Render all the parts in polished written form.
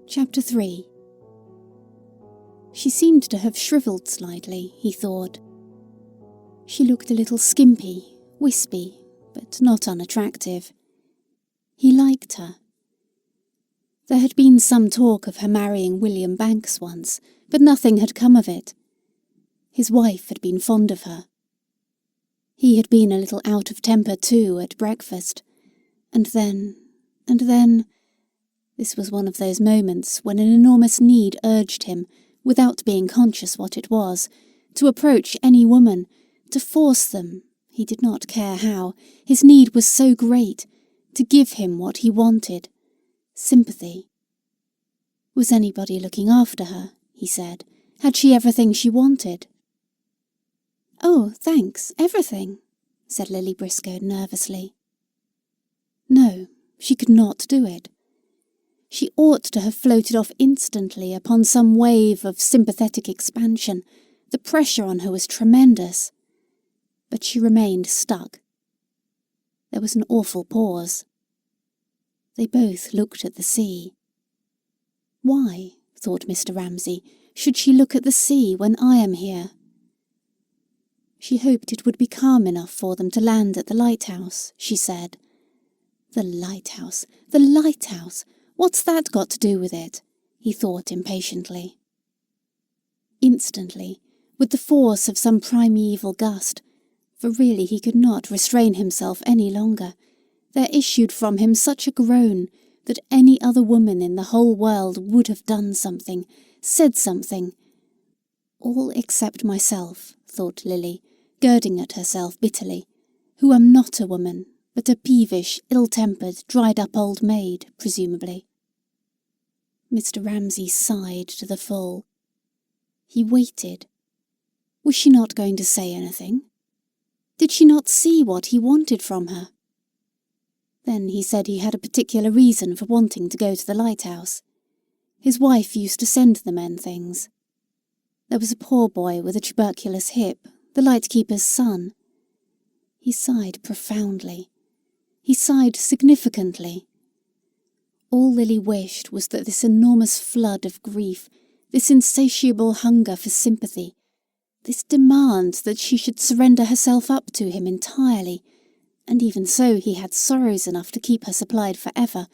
Chapter 3. She seemed to have shrivelled slightly, he thought. She looked a little skimpy, wispy, but not unattractive. He liked her. There had been some talk of her marrying William Banks once, but nothing had come of it. His wife had been fond of her. He had been a little out of temper too at breakfast, and then, this was one of those moments when an enormous need urged him, without being conscious what it was, to approach any woman, to force them, he did not care how, his need was so great, to give him what he wanted, sympathy. Was anybody looking after her, he said. Had she everything she wanted? Oh, thanks, everything, said Lily Briscoe nervously. No, she could not do it. She ought to have floated off instantly upon some wave of sympathetic expansion. The pressure on her was tremendous. But she remained stuck. There was an awful pause. They both looked at the sea. Why, thought Mr. Ramsay, should she look at the sea when I am here? She hoped it would be calm enough for them to land at the lighthouse, she said. The lighthouse, the lighthouse! What's that got to do with it? He thought impatiently. Instantly, with the force of some primeval gust, for really he could not restrain himself any longer, there issued from him such a groan that any other woman in the whole world would have done something, said something. All except myself, thought Lily, girding at herself bitterly, who am not a woman, but a peevish, ill-tempered, dried-up old maid, presumably. Mr. Ramsay sighed to the full. He waited. Was she not going to say anything? Did she not see what he wanted from her? Then he said he had a particular reason for wanting to go to the lighthouse. His wife used to send the men things. There was a poor boy with a tuberculous hip, the lightkeeper's son. He sighed profoundly. He sighed significantly. All Lily wished was that this enormous flood of grief, this insatiable hunger for sympathy, this demand that she should surrender herself up to him entirely, and even so he had sorrows enough to keep her supplied forever,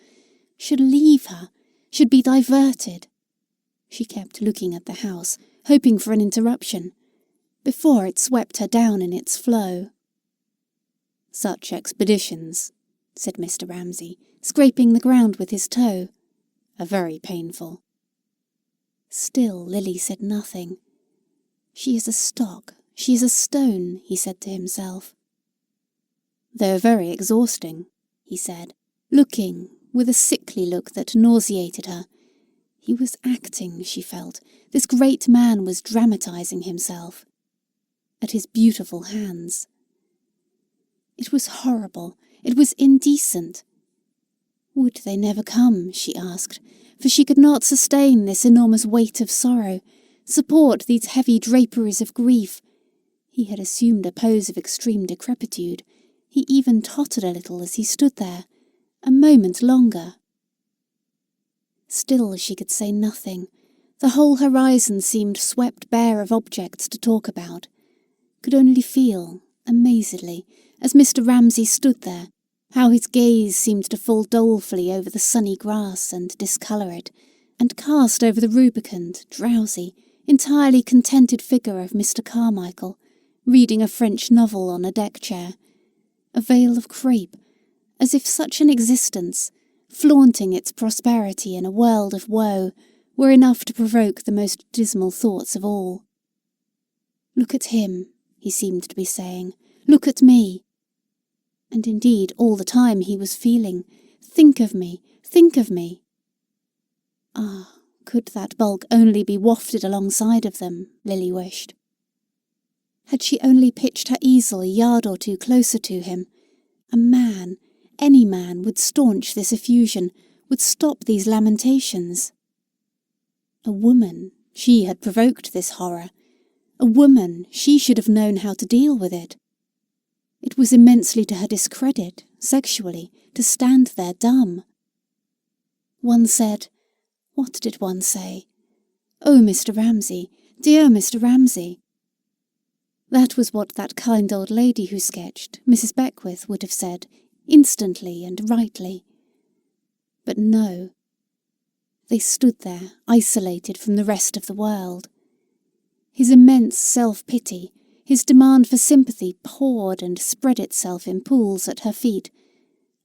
should leave her, should be diverted. She kept looking at the house, hoping for an interruption, before it swept her down in its flow. Such expeditions, said Mr. Ramsay, scraping the ground with his toe, are very painful. Still Lily said nothing. She is a stock, she is a stone, he said to himself. They're very exhausting, he said, looking, with a sickly look that nauseated her. He was acting, she felt. This great man was dramatizing himself. At his beautiful hands. It was horrible. It was indecent. Would they never come, she asked, for she could not sustain this enormous weight of sorrow, support these heavy draperies of grief. He had assumed a pose of extreme decrepitude. He even tottered a little as he stood there, a moment longer. Still she could say nothing. The whole horizon seemed swept bare of objects to talk about. Could only feel, amazedly, as Mr. Ramsay stood there, how his gaze seemed to fall dolefully over the sunny grass and discolour it, and cast over the rubicund, drowsy, entirely contented figure of Mr. Carmichael, reading a French novel on a deck-chair, a veil of crape, as if such an existence, flaunting its prosperity in a world of woe, were enough to provoke the most dismal thoughts of all. Look at him, he seemed to be saying, look at me. And indeed all the time he was feeling, think of me, think of me. Ah, could that bulk only be wafted alongside of them, Lily wished. Had she only pitched her easel a yard or two closer to him, a man, any man, would staunch this effusion, would stop these lamentations. A woman, she had provoked this horror. A woman, she should have known how to deal with it. It was immensely to her discredit, sexually, to stand there dumb. One said, What did one say? Oh, Mr. Ramsay, dear Mr. Ramsay. That was what that kind old lady who sketched, Mrs. Beckwith, would have said, instantly and rightly. But no. They stood there, isolated from the rest of the world. His immense self-pity, his demand for sympathy poured and spread itself in pools at her feet,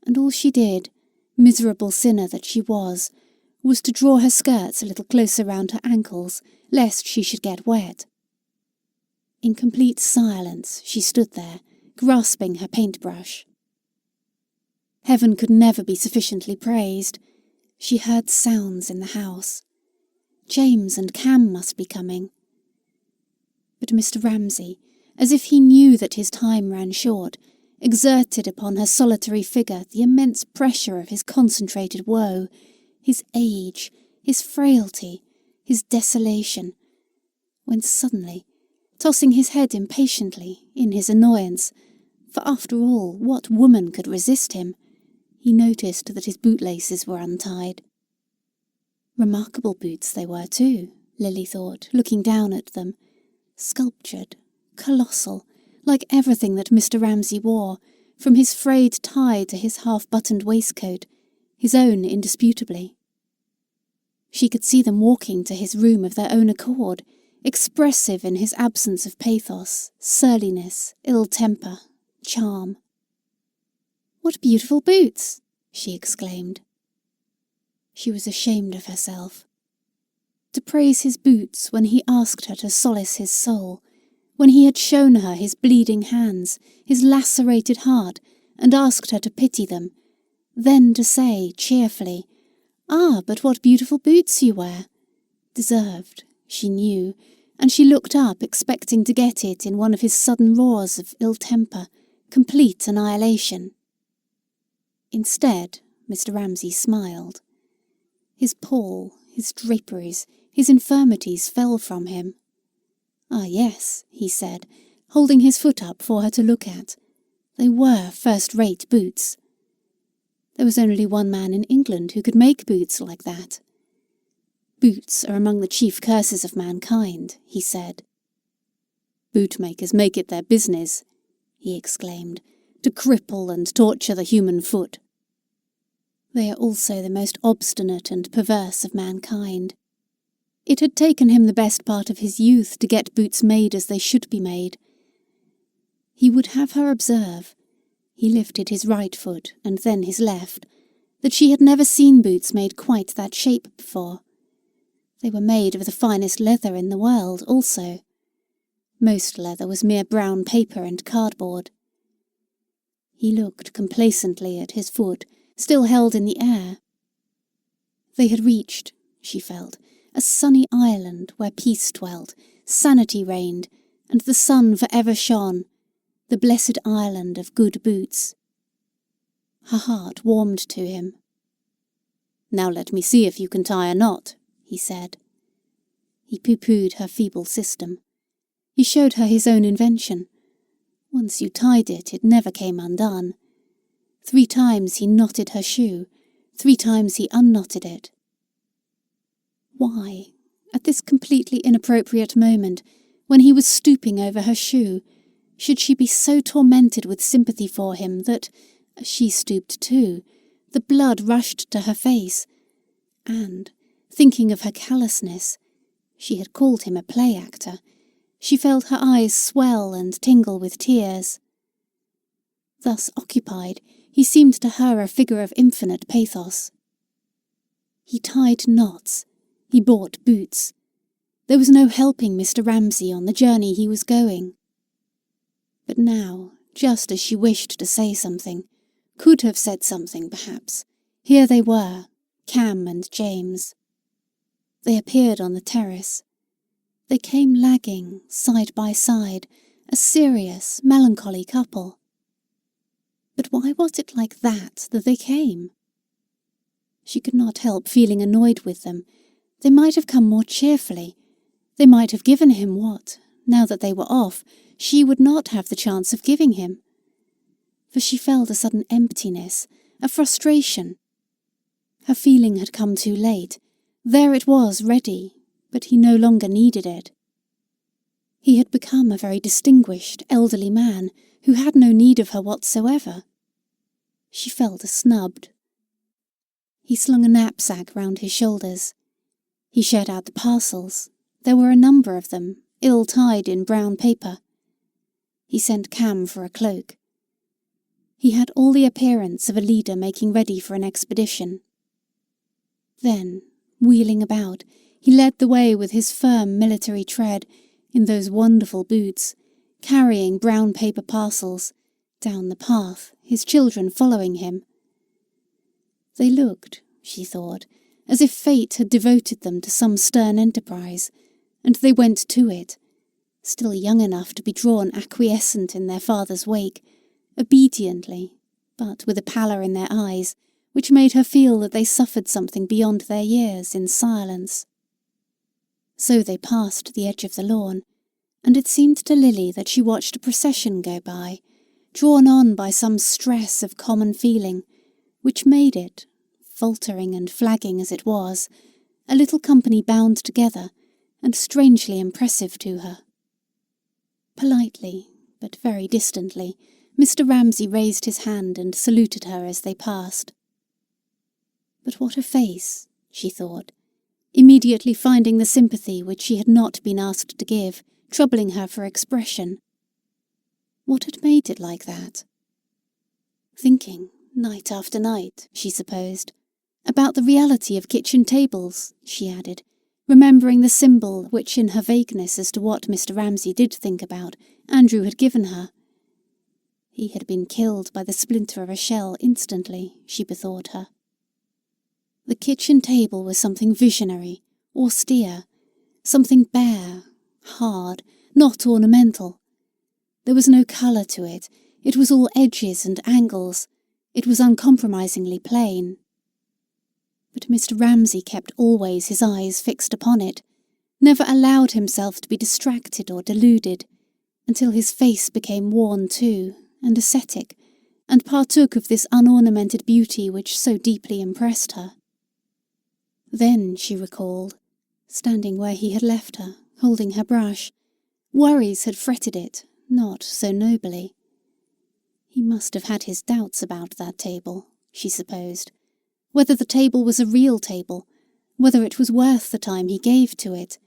and all she did, miserable sinner that she was to draw her skirts a little closer round her ankles, lest she should get wet. In complete silence she stood there, grasping her paintbrush. Heaven could never be sufficiently praised. She heard sounds in the house. James and Cam must be coming. But Mr. Ramsay, as if he knew that his time ran short, exerted upon her solitary figure the immense pressure of his concentrated woe, his age, his frailty, his desolation, when suddenly, tossing his head impatiently, in his annoyance, for after all, what woman could resist him, he noticed that his bootlaces were untied. Remarkable boots they were too, Lily thought, looking down at them. Sculptured, colossal, like everything that Mr. Ramsay wore, from his frayed tie to his half-buttoned waistcoat, his own indisputably. She could see them walking to his room of their own accord, expressive in his absence of pathos, surliness, ill-temper, charm. "What beautiful boots!" she exclaimed. She was ashamed of herself. To praise his boots when he asked her to solace his soul, when he had shown her his bleeding hands, his lacerated heart, and asked her to pity them, then to say cheerfully, "Ah, but what beautiful boots you wear!" deserved, she knew, and she looked up expecting to get it in one of his sudden roars of ill-temper, complete annihilation. Instead, Mr. Ramsay smiled. His pall, his draperies, his infirmities fell from him. "Ah, yes," he said, holding his foot up for her to look at. They were first-rate boots. There was only one man in England who could make boots like that. "Boots are among the chief curses of mankind," he said. "Bootmakers make it their business," he exclaimed, "to cripple and torture the human foot. They are also the most obstinate and perverse of mankind. It had taken him the best part of his youth to get boots made as they should be made. He would have her observe, he lifted his right foot and then his left, that she had never seen boots made quite that shape before. They were made of the finest leather in the world also. Most leather was mere brown paper and cardboard. He looked complacently at his foot, still held in the air. They had reached, she felt, a sunny island where peace dwelt, sanity reigned, and the sun for ever shone, the blessed island of good boots. Her heart warmed to him. "Now let me see if you can tie a knot," he said. He pooh-poohed her feeble system. He showed her his own invention. Once you tied it, it never came undone. 3 times he knotted her shoe, 3 times he unknotted it. Why, at this completely inappropriate moment, when he was stooping over her shoe, should she be so tormented with sympathy for him that, as she stooped too, the blood rushed to her face, and, thinking of her callousness, she had called him a play-actor, she felt her eyes swell and tingle with tears. Thus occupied, he seemed to her a figure of infinite pathos. He tied knots. He bought boots. There was no helping Mr. Ramsay on the journey he was going. But now, just as she wished to say something, could have said something perhaps, here they were, Cam and James. They appeared on the terrace. They came lagging, side by side, a serious, melancholy couple. But why was it like that they came? She could not help feeling annoyed with them. They might have come more cheerfully. They might have given him what, now that they were off, she would not have the chance of giving him. For she felt a sudden emptiness, a frustration. Her feeling had come too late. There it was, ready, but he no longer needed it. He had become a very distinguished, elderly man who had no need of her whatsoever. She felt snubbed. He slung a knapsack round his shoulders. He shared out the parcels. There were a number of them, ill-tied in brown paper. He sent Cam for a cloak. He had all the appearance of a leader making ready for an expedition. Then, wheeling about, he led the way with his firm military tread, in those wonderful boots, carrying brown paper parcels, down the path, his children following him. They looked, she thought, as if fate had devoted them to some stern enterprise, and they went to it, still young enough to be drawn acquiescent in their father's wake, obediently, but with a pallor in their eyes which made her feel that they suffered something beyond their years in silence. So they passed the edge of the lawn, and it seemed to Lily that she watched a procession go by, drawn on by some stress of common feeling, which made it, faltering and flagging as it was, a little company bound together and strangely impressive to her. Politely, but very distantly, Mr. Ramsay raised his hand and saluted her as they passed. But what a face, she thought, immediately finding the sympathy which she had not been asked to give, troubling her for expression. What had made it like that? Thinking, night after night, she supposed, about the reality of kitchen tables, she added, remembering the symbol which in her vagueness as to what Mr. Ramsay did think about, Andrew had given her. He had been killed by the splinter of a shell instantly, she bethought her. The kitchen table was something visionary, austere, something bare, hard, not ornamental. There was no colour to it. It was all edges and angles. It was uncompromisingly plain. But Mr. Ramsay kept always his eyes fixed upon it, never allowed himself to be distracted or deluded, until his face became worn too, and ascetic, and partook of this unornamented beauty which so deeply impressed her. Then she recalled, standing where he had left her, holding her brush, worries had fretted it, not so nobly. He must have had his doubts about that table, she supposed, whether the table was a real table, whether it was worth the time he gave to it,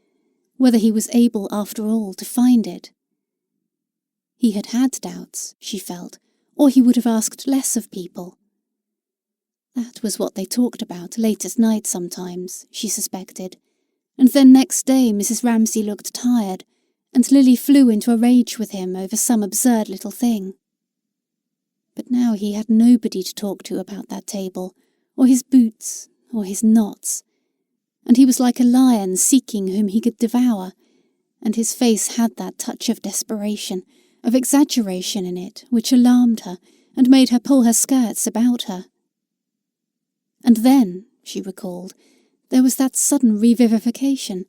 whether he was able after all to find it. He had had doubts, she felt, or he would have asked less of people. That was what they talked about late at night sometimes, she suspected, and then next day Mrs. Ramsay looked tired, and Lily flew into a rage with him over some absurd little thing. But now he had nobody to talk to about that table, or his boots, or his knots, and he was like a lion seeking whom he could devour, and his face had that touch of desperation, of exaggeration in it, which alarmed her, and made her pull her skirts about her. And then, she recalled, there was that sudden revivification,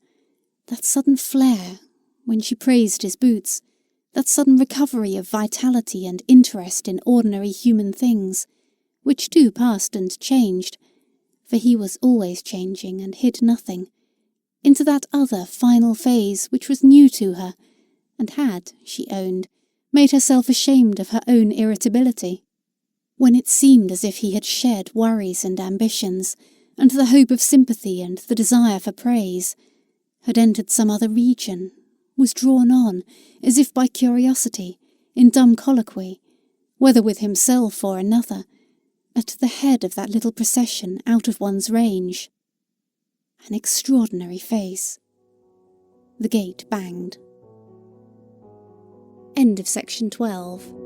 that sudden flare, when she praised his boots, that sudden recovery of vitality and interest in ordinary human things, which too passed and changed, for he was always changing and hid nothing, into that other final phase which was new to her, and had, she owned, made herself ashamed of her own irritability, when it seemed as if he had shed worries and ambitions, and the hope of sympathy and the desire for praise, had entered some other region, was drawn on, as if by curiosity, in dumb colloquy, whether with himself or another, at the head of that little procession out of one's range. An extraordinary face. The gate banged. End of section 12.